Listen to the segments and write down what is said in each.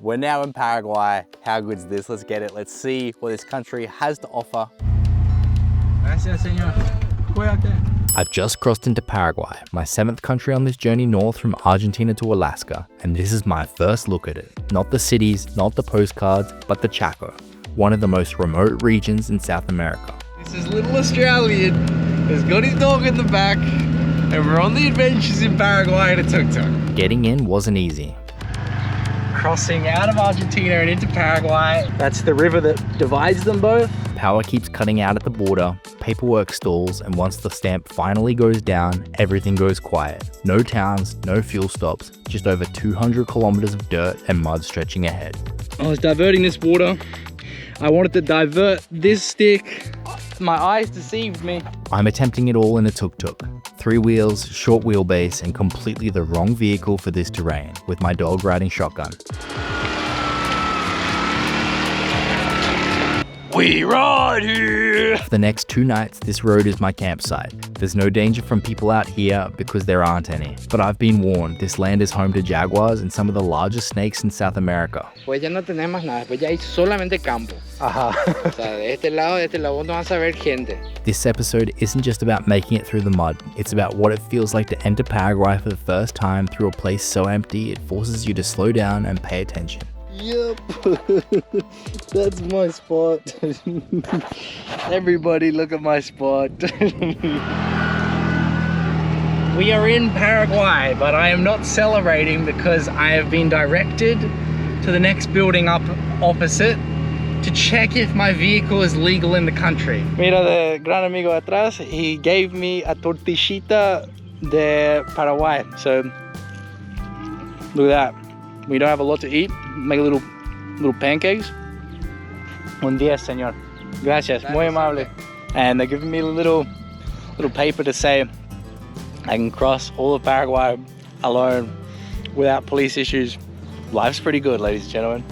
We're now in Paraguay. How good's this? Let's get it. Let's see what this country has to offer. Gracias, señor. Cuídate. I've just crossed into Paraguay, my 7th country on this journey north from Argentina to Alaska, and this is my first look at it. Not the cities, not the postcards, but the Chaco, one of the most remote regions in South America. This is little Australian. He's got his dog in the back, and we're on the adventures in Paraguay in a tuk-tuk. Getting in wasn't easy. Crossing out of Argentina and into Paraguay. That's the river that divides them both. Power keeps cutting out at the border, paperwork stalls, and once the stamp finally goes down, everything goes quiet. No towns, no fuel stops, just over 200 kilometers of dirt and mud stretching ahead. I was diverting this water. I wanted to divert this stick. My eyes deceived me. I'm attempting it all in a tuk-tuk. 3 wheels, short wheelbase, and completely the wrong vehicle for this terrain, with my dog riding shotgun. We ride here! For the next 2 nights, this road is my campsite. There's no danger from people out here because there aren't any. But I've been warned, this land is home to jaguars and some of the largest snakes in South America. Pues ya no tenemos nada, pues ya hay solamente campo. Ajá. O sea, de este lado no vas a ver gente. This episode isn't just about making it through the mud. It's about what it feels like to enter Paraguay for the first time through a place so empty it forces you to slow down and pay attention. Yep, that's my spot. Everybody look at my spot. We are in Paraguay, but I am not celebrating because I have been directed to the next building up opposite to check if my vehicle is legal in the country. Mira, the gran amigo atrás, he gave me a tortillita de Paraguay. So, look at that. We don't have a lot to eat. Make little pancakes. Un día, señor. Gracias, muy amable. And they're giving me a little paper to say I can cross all of Paraguay alone without police issues. Life's pretty good, ladies and gentlemen.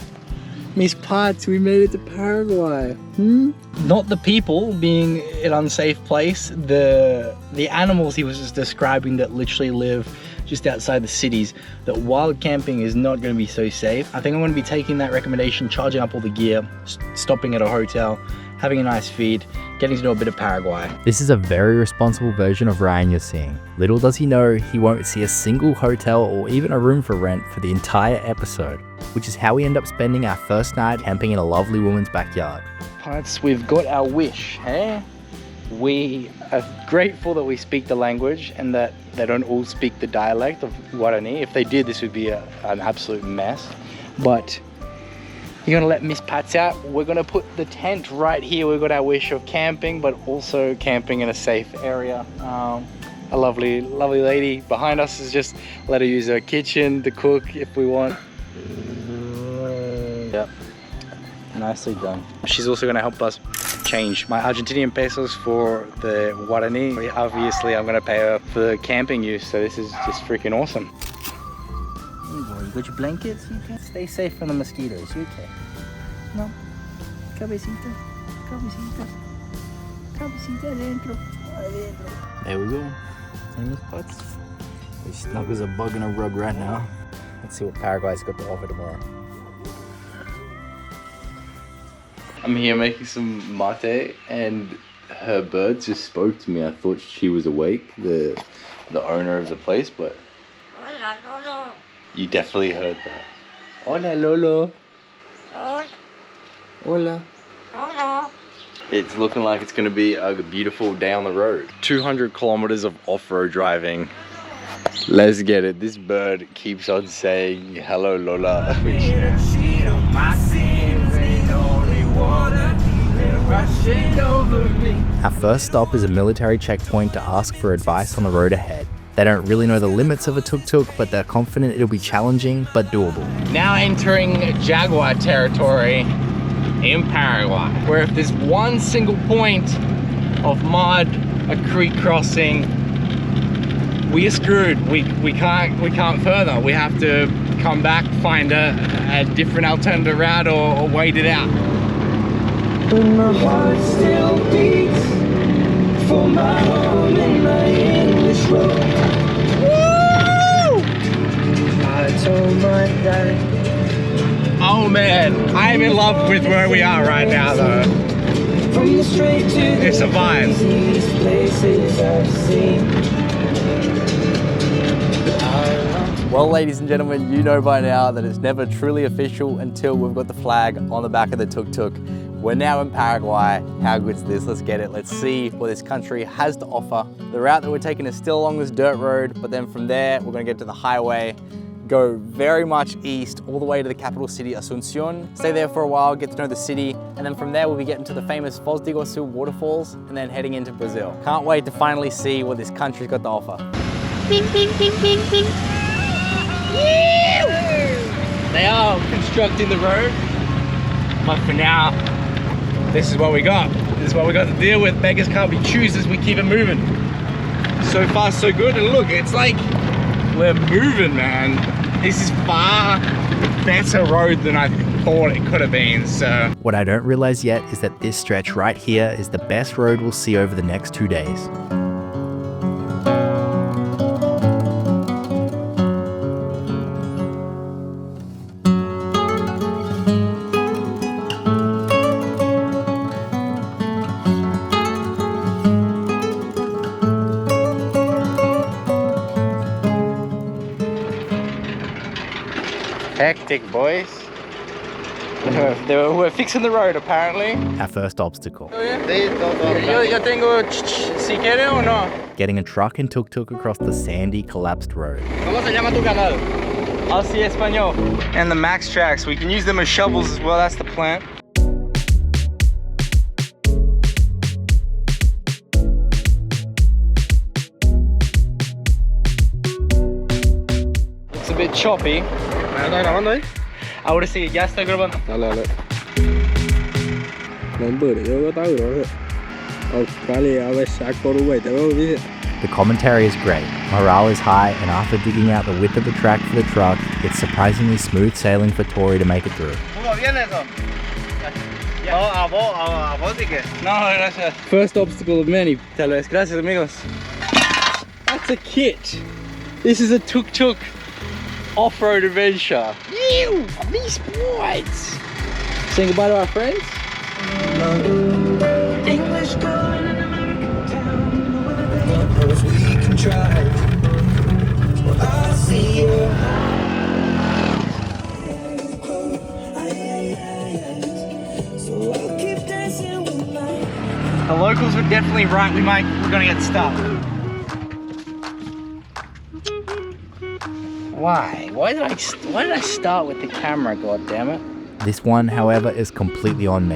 Miss Potts, we made it to Paraguay. Not the people being an unsafe place, the animals he was just describing that literally live just outside the cities, that wild camping is not going to be so safe. I think I'm going to be taking that recommendation, charging up all the gear, stopping at a hotel, having a nice feed, getting to know a bit of Paraguay. This is a very responsible version of Ryan you're seeing. Little does he know, he won't see a single hotel or even a room for rent for the entire episode, which is how we end up spending our first night camping in a lovely woman's backyard. Potts, we've got our wish, eh? We are grateful that we speak the language and that they don't all speak the dialect of Guarani. If they did, this would be an absolute mess. But you're gonna let Miss Potts out. We're gonna put the tent right here. We've got our wish of camping, but also camping in a safe area. A lovely lady behind us is just let her use her kitchen to cook if we want. Yep, nicely done. She's also gonna help us change my Argentinian pesos for the Guarani. Obviously, I'm gonna pay her for the camping use, so this is just freaking awesome. You got your blankets? You can stay safe from the mosquitoes. You okay? No. Cabecita. Adentro. There we go. Same as Potts. We're snug as a bug in a rug right now. Let's see what Paraguay's got to offer tomorrow. I'm here making some mate, and her bird just spoke to me. I thought she was awake, the owner of the place, but Hola, Lolo. you definitely heard that. Hola, Lolo. Hola. Hola. Lolo. It's looking like it's going to be a beautiful day on the road. 200 kilometers of off-road driving. Let's get it. This bird keeps on saying, hello, Lola. Our first stop is a military checkpoint to ask for advice on the road ahead. They don't really know the limits of a tuk-tuk, but they're confident it'll be challenging but doable. Now entering jaguar territory in Paraguay, where if there's one single point of mud, a creek crossing, we are screwed. We can't further. We have to come back, find a different alternative route or wait it out. But my heart still beats for my home and my endless road. Woo! I told my dad Oh man, I'm in love with where we are right now though. From the straight to the It's a vibe. craziest places I've seen. Well, ladies and gentlemen, you know by now that it's never truly official until we've got the flag on the back of the tuk-tuk. We're now in Paraguay. How good's this? Let's get it. Let's see what this country has to offer. The route that we're taking is still along this dirt road, but then from there, we're gonna get to the highway, go very much east, all the way to the capital city, Asunción. Stay there for a while, get to know the city, and then from there, we'll be getting to the famous Foz do Iguaçu waterfalls, and then heading into Brazil. Can't wait to finally see what this country's got to offer. They are constructing the road, but for now, this is what we got. This is what we got to deal with. Beggars can't be choosers, we keep it moving. So far, so good, and look, it's like, we're moving, man. This is far better road than I thought it could have been, so. What I don't realize yet is that this stretch right here is the best road we'll see over the next 2 days. Hectic, boys. We're fixing the road, apparently. Our first obstacle. Yo tengo si quiere o no. Getting a truck and tuk-tuk across the sandy, collapsed road. ¿Cómo se llama tu canal? Así Español. And the max tracks, we can use them as shovels as well, that's the plan. It's a bit choppy. ¿Estás grabando ahí? Ahora sí, ya estoy grabando. Dale. Nóng bữa để cho tao rồi. Australia, West Paraguay, te veo bien. The commentary is great, morale is high, and after digging out the width of the track for the truck, it's surprisingly smooth sailing for Tori to make it through. No, gracias. First obstacle of many, tal vez. Gracias, amigos. That's a kit. This is a tuk-tuk off-road adventure. Ew, these boys. Saying goodbye to our friends. English girl in an American town. Knows we can try. Well, I see you. So I'll keep dancing with my. The locals were definitely right. We're gonna get stuck. Why? Why did I start with the camera? God damn it! This one, however, is completely on me.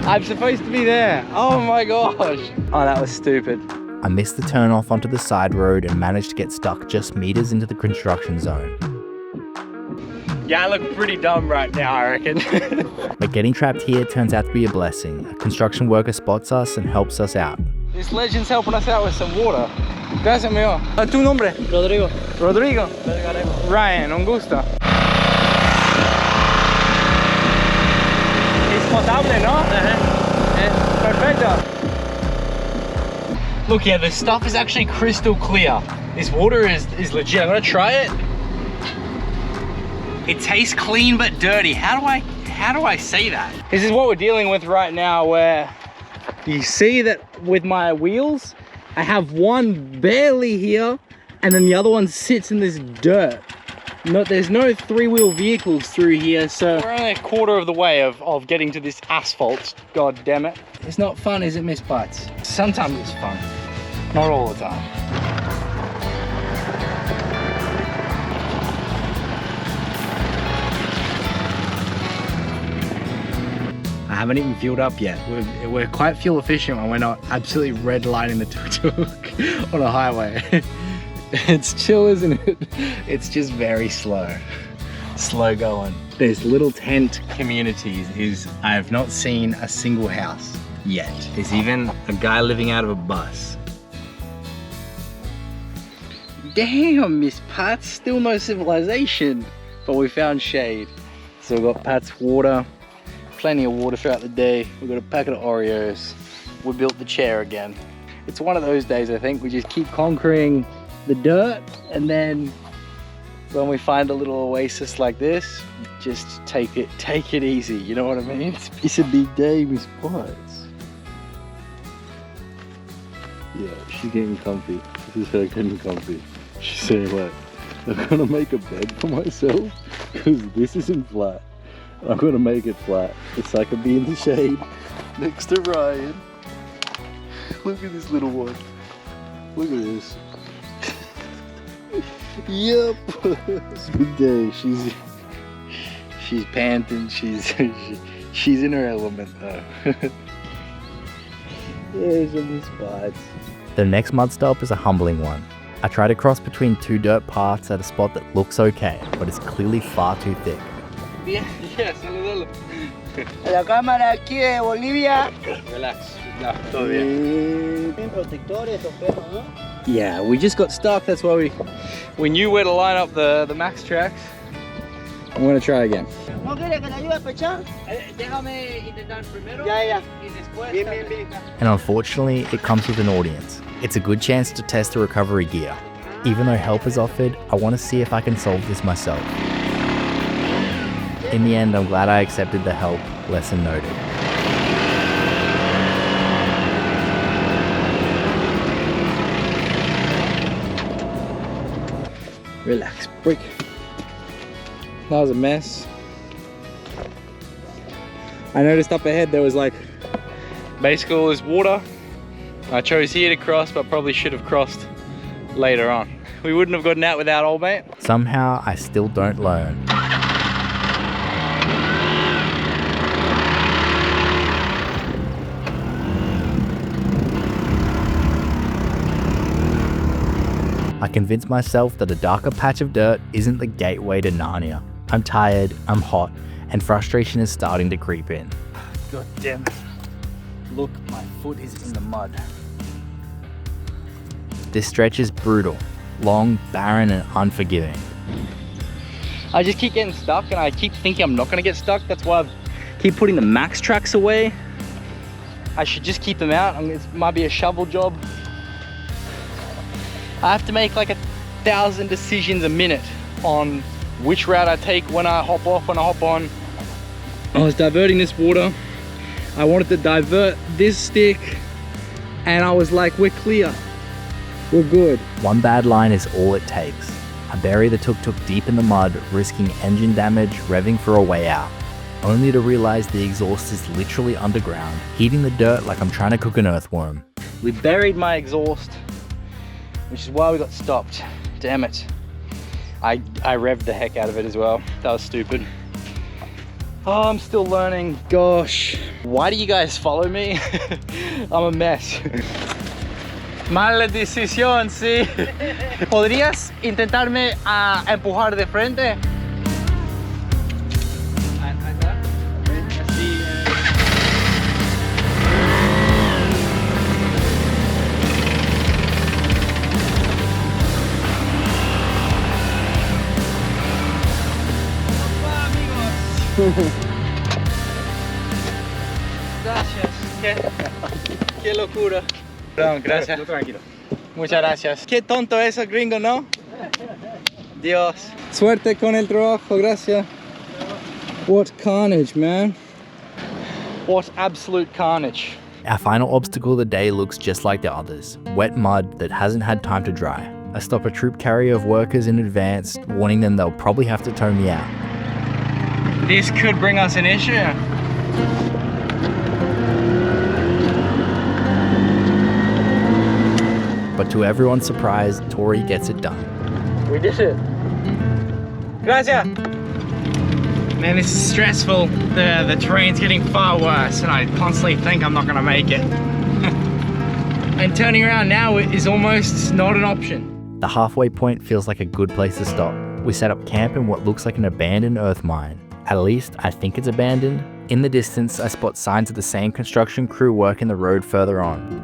I'm supposed to be there. Oh my gosh! Oh, that was stupid. I missed the turn off onto the side road and managed to get stuck just meters into the construction zone. Yeah, I look pretty dumb right now, I reckon. But getting trapped here turns out to be a blessing. A construction worker spots us and helps us out. This legend's helping us out with some water. Gracias, amigo. ¿Tu nombre? Rodrigo. Rodrigo. Ryan, un gusto. Es potable, ¿no? Perfecto. Look here, the stuff is actually crystal clear. This water is legit. I'm gonna try it. It tastes clean but dirty. How do I say that? This is what we're dealing with right now, where you see that with my wheels, I have one barely here, and then the other one sits in this dirt. There's no three-wheel vehicles through here, so we're only a quarter of the way of getting to this asphalt. God damn it. It's not fun, is it, Miss Butts? Sometimes it's fun, not all the time. I haven't even fueled up yet. We're quite fuel efficient when we're not absolutely red lighting the tuk-tuk on a highway. It's chill, isn't it? It's just very slow going. There's little tent communities. I have not seen a single house yet. There's even a guy living out of a bus. Damn, Miss Pat, still no civilization, but we found shade. So we've got Pat's water. Plenty of water throughout the day. We've got a packet of Oreos. We built the chair again. It's one of those days, I think. We just keep conquering the dirt, and then when we find a little oasis like this, just take it easy, you know what I mean? It's a big day with spots. Yeah, she's getting comfy. This is her getting comfy. She's saying like, I'm gonna make a bed for myself because this isn't flat. I'm gonna make it flat. It's like I can be in the shade next to Ryan. Look at this little one. Look at this. Yep. It's a good day. She's panting, she's in her element though. There's some spots. The next mud stop is a humbling one. I try to cross between two dirt paths at a spot that looks okay, but is clearly far too thick. Bien, yeah, saludalo. La cámara aquí de Bolivia. Relax. No, todo bien. Protectores o perros, ¿no? Yeah, we just got stuck, that's why we knew where to line up the max tracks. I'm gonna try again. ¿No quieres que te ayude a pechar? Déjame intentar primero Ya. y después. Bien. And unfortunately, it comes with an audience. It's a good chance to test the recovery gear. Even though help is offered, I want to see if I can solve this myself. In the end, I'm glad I accepted the help, lesson noted. Relax, break. That was a mess. I noticed up ahead there was like, basically all this water. I chose here to cross, but probably should have crossed later on. We wouldn't have gotten out without old mate. Somehow, I still don't learn. I convince myself that a darker patch of dirt isn't the gateway to Narnia. I'm tired, I'm hot, and frustration is starting to creep in. God damn it. Look, my foot is in the mud. This stretch is brutal, long, barren, and unforgiving. I just keep getting stuck and I keep thinking I'm not gonna get stuck. That's why I keep putting the max tracks away. I should just keep them out. It might be a shovel job. I have to make like 1,000 decisions a minute on which route I take, when I hop off, when I hop on. I was diverting this water. I wanted to divert this stick and I was like, we're clear. We're good. One bad line is all it takes. I bury the tuk-tuk deep in the mud, risking engine damage, revving for a way out. Only to realize the exhaust is literally underground, heating the dirt like I'm trying to cook an earthworm. We buried my exhaust, which is why we got stopped. Damn it. I revved the heck out of it as well. That was stupid. Oh, I'm still learning. Gosh. Why do you guys follow me? I'm a mess. Mala decisión, sí. ¿Podrías intentarme a empujar de frente? Así. Gracias. Qué locura. Perdón, gracias. No, tranquilo. Muchas gracias. Qué tonto eso, gringo, ¿no? Dios. Suerte con el trabajo, gracias. What carnage, man. What absolute carnage. Our final obstacle of the day looks just like the others. Wet mud that hasn't had time to dry. I stop a troop carrier of workers in advance, warning them they'll probably have to tow me out. This could bring us an issue. But to everyone's surprise, Tori gets it done. We did it. Gracias. Man, this is stressful. The terrain's getting far worse and I constantly think I'm not gonna make it. And turning around now is almost not an option. The halfway point feels like a good place to stop. We set up camp in what looks like an abandoned earth mine. At least, I think it's abandoned. In the distance, I spot signs of the same construction crew working the road further on.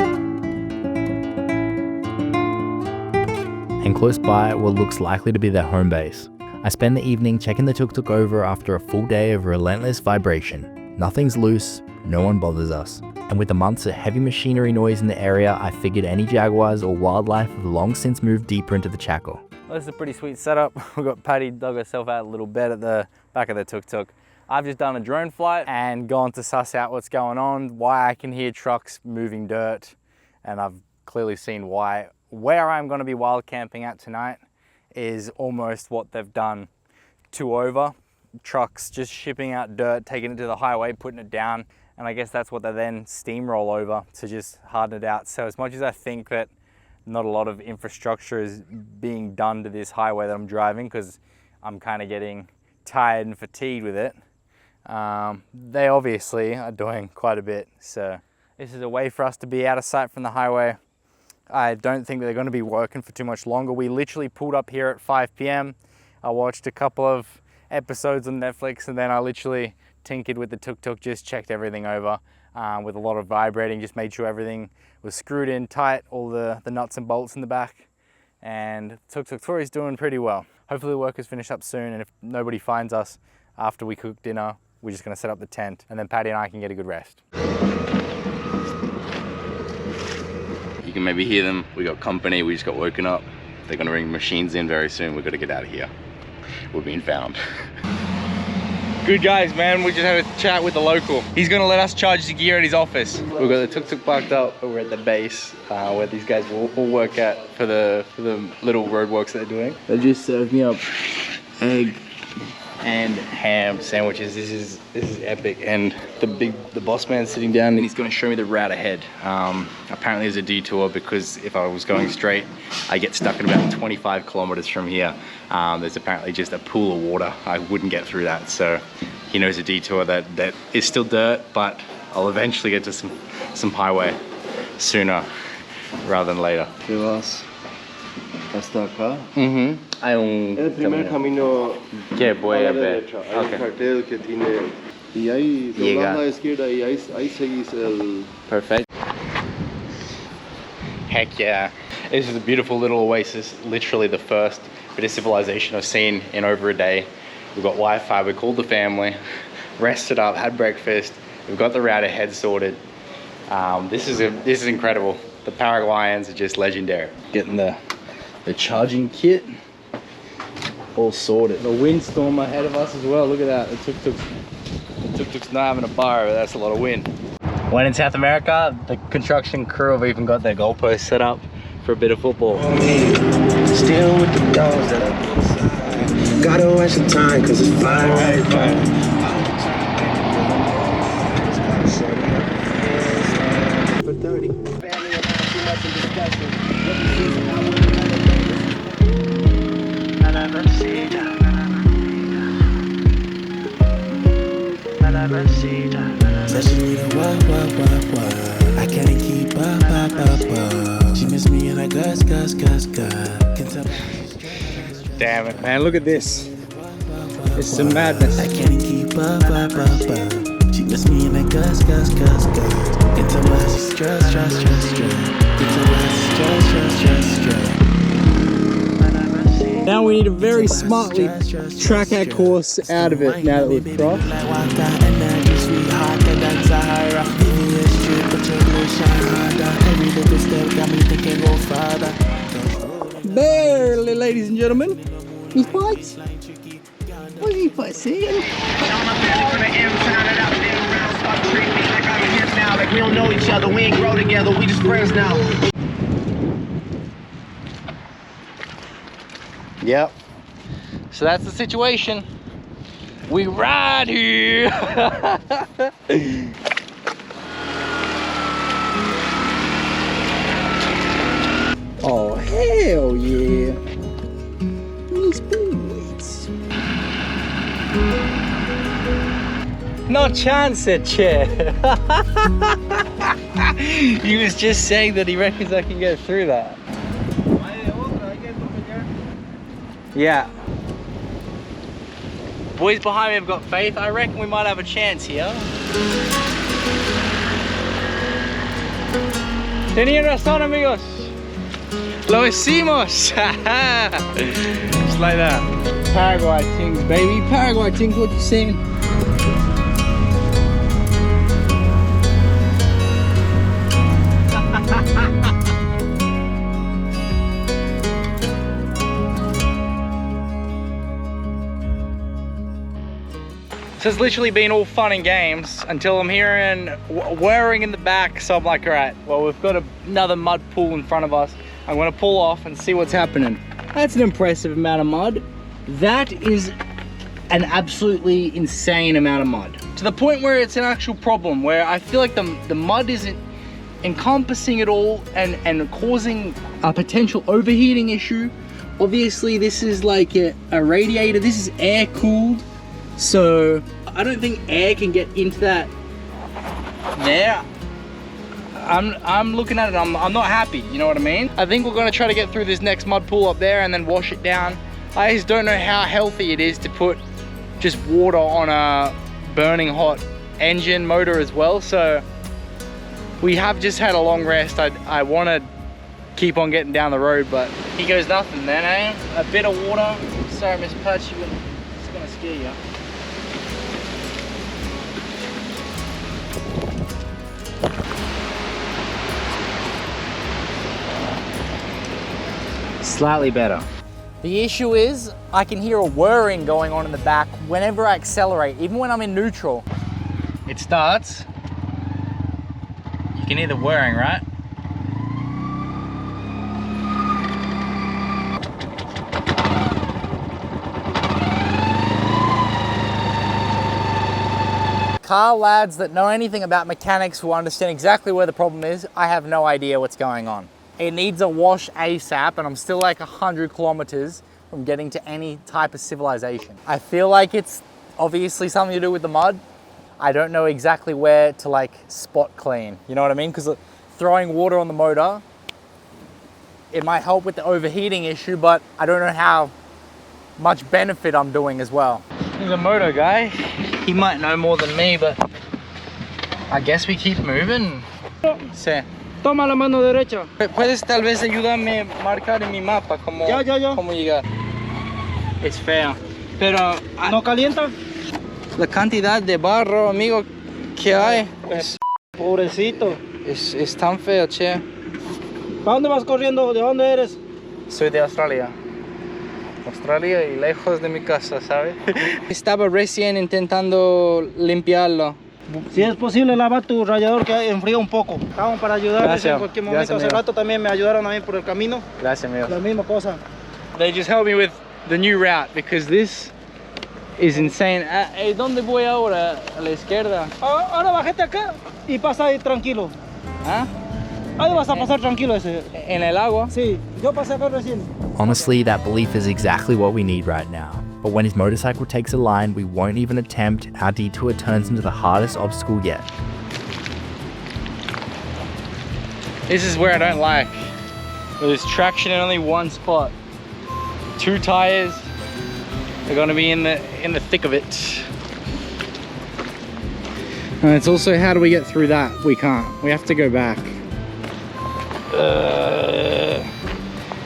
And close by, what looks likely to be their home base. I spend the evening checking the tuk-tuk over after a full day of relentless vibration. Nothing's loose, no one bothers us. And with the months of heavy machinery noise in the area, I figured any jaguars or wildlife have long since moved deeper into the Chaco. Well, this is a pretty sweet setup. We've got Patty dug herself out a little bed at the back of the tuk-tuk. I've just done a drone flight and gone to suss out what's going on, why I can hear trucks moving dirt, and I've clearly seen why. Where I'm going to be wild camping at tonight is almost what they've done 2 over. Trucks just shipping out dirt, taking it to the highway, putting it down, and I guess that's what they then steamroll over to just harden it out. So as much as I think that not a lot of infrastructure is being done to this highway that I'm driving, because I'm kind of getting tired and fatigued with it, they obviously are doing quite a bit. So this is a way for us to be out of sight from the highway. I don't think they're going to be working for too much longer. We literally pulled up here at 5 p.m. I watched a couple of episodes on Netflix, and then I literally tinkered with the tuk-tuk, just checked everything over with a lot of vibrating, just made sure everything was screwed in tight, all the nuts and bolts in the back, and tuk-tuk tour is doing pretty well. Hopefully the work is finished up soon, and if nobody finds us after we cook dinner, we're just going to set up the tent, and then Patty and I can get a good rest. You can maybe hear them. We got company. We just got woken up. They're going to bring machines in very soon. We've got to get out of here. We're being found. Good guys, man. We just had a chat with the local. He's going to let us charge the gear at his office. We've got the tuk-tuk parked up, but we're at the base where these guys will all work at for the little road works that they're doing. They just served me up egg and ham sandwiches. This is epic. And the boss man's sitting down and he's going to show me the route ahead. Apparently there's a detour because if I was going straight, I get stuck at about 25 kilometers from here. There's apparently just a pool of water. I wouldn't get through that. So he knows a detour that is still dirt, but I'll eventually get to some highway sooner rather than later. ¿Qué vas hasta acá? Hay un El primer camino que voy a a la ver. derecha. Hay un cartel que tiene... Y ahí Llega. doblas a la izquierda y ahí seguís el... Perfect. Heck yeah. This is a beautiful little oasis. Literally the first bit of civilization I've seen in over a day. We've got Wi-Fi, we called the family, rested up, had breakfast. We've got the route ahead sorted. This is incredible. The Paraguayans are just legendary. Getting the charging kit all sorted. The windstorm ahead of us as well. Look at that. The tuk-tuk's not having a bar, but that's a lot of wind. When in South America, the construction crew have even got their goalposts set up for a bit of football. Still with the dogs that are inside. Gotta waste some time cause it's flying right by. For 30. Said she need a what. I can't keep up. She miss me and I gus. Can tell Damn it, man, look at this. It's some madness. I can't keep up. She miss me and I gus. Can tell why she's stress. Can tell why she's stress. Now we need to very smartly track our course out of it now that we've crossed. Barely, ladies and gentlemen. His bikes? What are you saying? Like we don't know each other, we ain't grow together, we just friends now. Yep. So that's the situation. We ride here. Oh, hell yeah. These boots. No chance at chair. He was just saying that he reckons I can get through that. Yeah. Boys behind me have got faith. I reckon we might have a chance here. Tenían razón, amigos. Lo hicimos. Just like that. Paraguay things, baby. Paraguay things, what you saying? So it's literally been all fun and games until I'm hearing whirring in the back. So I'm like, all right, well, we've got another mud pool in front of us. I'm gonna pull off and see what's happening. That's an impressive amount of mud. That is an absolutely insane amount of mud. To the point where it's an actual problem, where I feel like the mud isn't encompassing it all and causing a potential overheating issue. Obviously, this is like a radiator. This is air cooled. So I don't think air can get into that there. I'm looking at it, I'm not happy, you know what I mean? I think we're gonna try to get through this next mud pool up there and then wash it down. I just don't know how healthy it is to put just water on a burning hot engine motor as well. So we have just had a long rest. I wanna keep on getting down the road, but here goes nothing then, eh? A bit of water. Sorry, Miss Patch, it's gonna scare you. Slightly better. The issue is I can hear a whirring going on in the back whenever I accelerate, even when I'm in neutral. It starts. You can hear the whirring, right? Car lads that know anything about mechanics will understand exactly where the problem is. I have no idea what's going on. It needs a wash ASAP, and I'm still like 100 kilometers from getting to any type of civilization. I feel like it's obviously something to do with the mud. I don't know exactly where to like spot clean, you know what I mean? Because throwing water on the motor, it might help with the overheating issue, but I don't know how much benefit I'm doing as well. He's a moto guy. He might know more than me, but I guess we keep moving. Sí. Toma la mano derecha. ¿Puedes tal vez ayudarme a marcar en mi mapa cómo llegar? Es feo. Pero ¿No calienta? la cantidad de barro, amigo, que hay Pobrecito. es tan feo, che. ¿Para dónde vas corriendo? ¿De dónde eres? Soy de Australia. Australia y lejos de mi casa, ¿sabes? Estaba recién intentando limpiarlo. Si es posible, lava tu radiador que enfría un poco. Estamos para ayudarles Gracias. en cualquier momento. Gracias, Hace amigo. rato también me ayudaron a mí por el camino. Gracias, amigo. La misma cosa. They just helped me with the new route because this is insane. ¿Dónde voy ahora? A la izquierda. Ahora bájate acá y pasa ahí tranquilo. ¿Ah? Ahí vas a pasar tranquilo ese. En el agua. Sí, yo pasé acá recién. Honestly, that belief is exactly what we need right now. But when his motorcycle takes a line, we won't even attempt. Our detour turns into the hardest obstacle yet. This is where I don't like. There's traction in only one spot. 2 tires are going to be in the thick of it. And it's also, how do we get through that? We can't. We have to go back.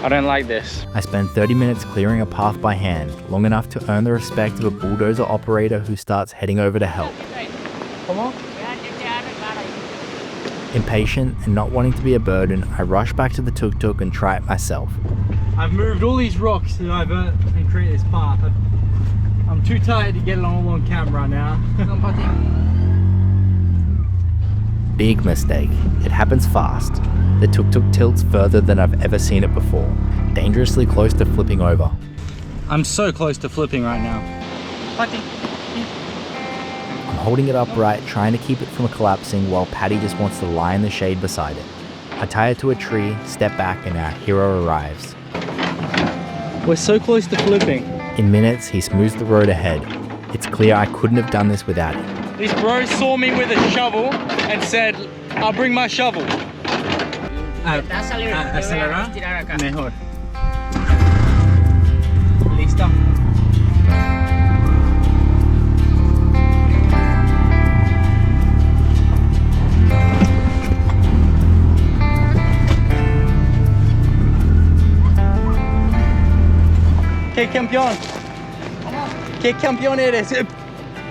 I don't like this. I spend 30 minutes clearing a path by hand, long enough to earn the respect of a bulldozer operator who starts heading over to help. Impatient and not wanting to be a burden, I rush back to the tuk-tuk and try it myself. I've moved all these rocks to divert and create this path. I'm too tired to get it all on camera now. Big mistake. It happens fast. The tuk-tuk tilts further than I've ever seen it before, dangerously close to flipping over. I'm so close to flipping right now. I'm holding it upright, trying to keep it from collapsing while Paddy just wants to lie in the shade beside it. I tie it to a tree, step back, and our hero arrives. We're so close to flipping. In minutes, he smooths the road ahead. It's clear I couldn't have done this without him. This bro saw me with a shovel and said, I'll bring my shovel. Acelerar. Mejor. Listo. ¿Qué campeón? ¿Qué campeón eres?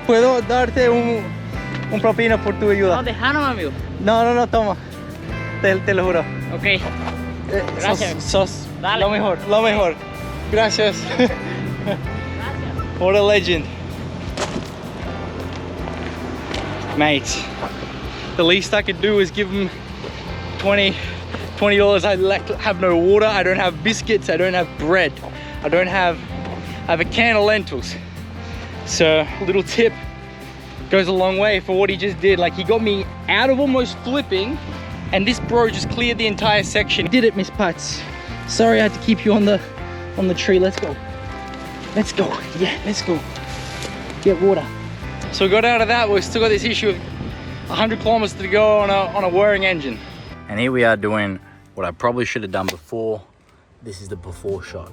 ¿Puedo darte un propina por tu ayuda? No, déjanos, amigo. No, toma. Te lo juro. Ok. Gracias. Sos Dale. lo mejor. Gracias. What a legend. Mate, the least I could do is give them $20. I have no water, I don't have biscuits, I don't have bread, I have a can of lentils. So a little tip goes a long way for what he just did. Like, he got me out of almost flipping, and this bro just cleared the entire section. Did it, Miss Putz. Sorry I had to keep you on the tree. Let's go. Let's go. Yeah, let's go. Get water. So we got out of that. We've still got this issue of 100 kilometers to go on a whirring engine. And here we are doing what I probably should have done before. This is the before shot.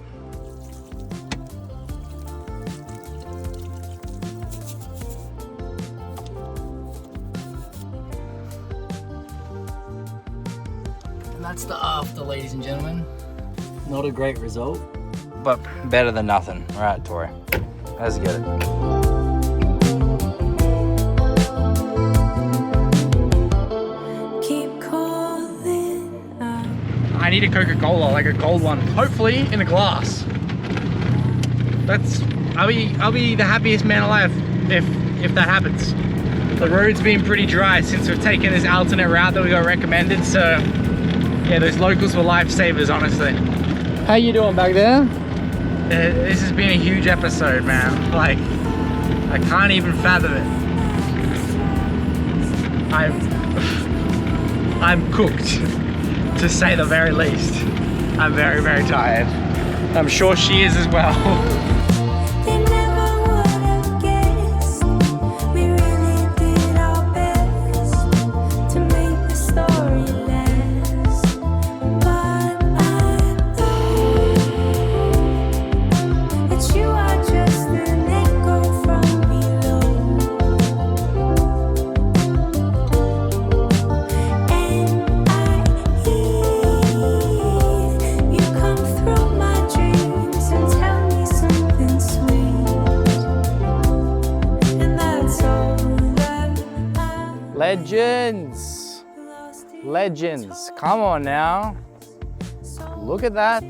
And that's the after, ladies and gentlemen. Not a great result, but better than nothing. All right, Tori, let's get it. I need a Coca-Cola, like a cold one, hopefully in a glass. I'll be the happiest man alive if that happens. The road's been pretty dry since we've taken this alternate route that we got recommended, so yeah, those locals were lifesavers, honestly. How you doing back there? This has been a huge episode, man. Like, I can't even fathom it. I'm cooked, to say the very least. I'm very, very tired. I'm sure she is as well. Legends, legends, come on now, look at that.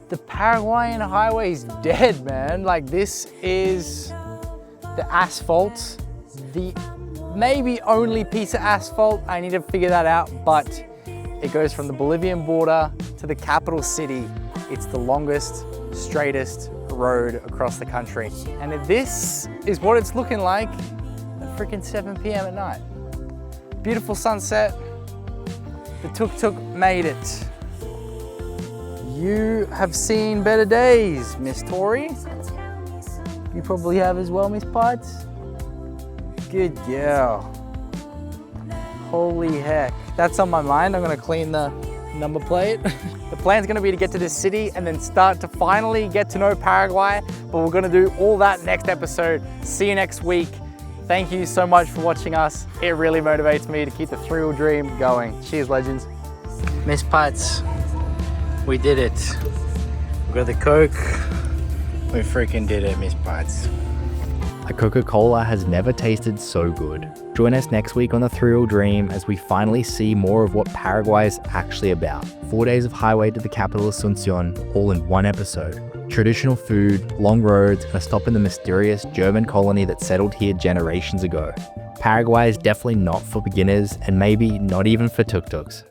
The Paraguayan highway is dead, man. Like, this is the asphalt, the maybe only piece of asphalt. I need to figure that out, but it goes from the Bolivian border to the capital city. It's the longest, straightest road across the country. And this is what it's looking like at freaking 7 p.m. at night. Beautiful sunset. The tuk-tuk made it. You have seen better days, Miss Tori. You probably have as well, Miss Potts. Good girl. Holy heck. That's on my mind. I'm gonna clean the number plate. The plan's gonna be to get to this city and then start to finally get to know Paraguay, but we're gonna do all that next episode. See you next week. Thank you so much for watching us. It really motivates me to keep the three-wheel dream going. Cheers, legends. Miss Putz, we did it. We got the Coke. We freaking did it, Miss Putz. A Coca-Cola has never tasted so good. Join us next week on the Three-Wheel Dream as we finally see more of what Paraguay is actually about. 4 days of highway to the capital Asunción, all in one episode. Traditional food, long roads, and a stop in the mysterious German colony that settled here generations ago. Paraguay is definitely not for beginners, and maybe not even for tuk-tuks.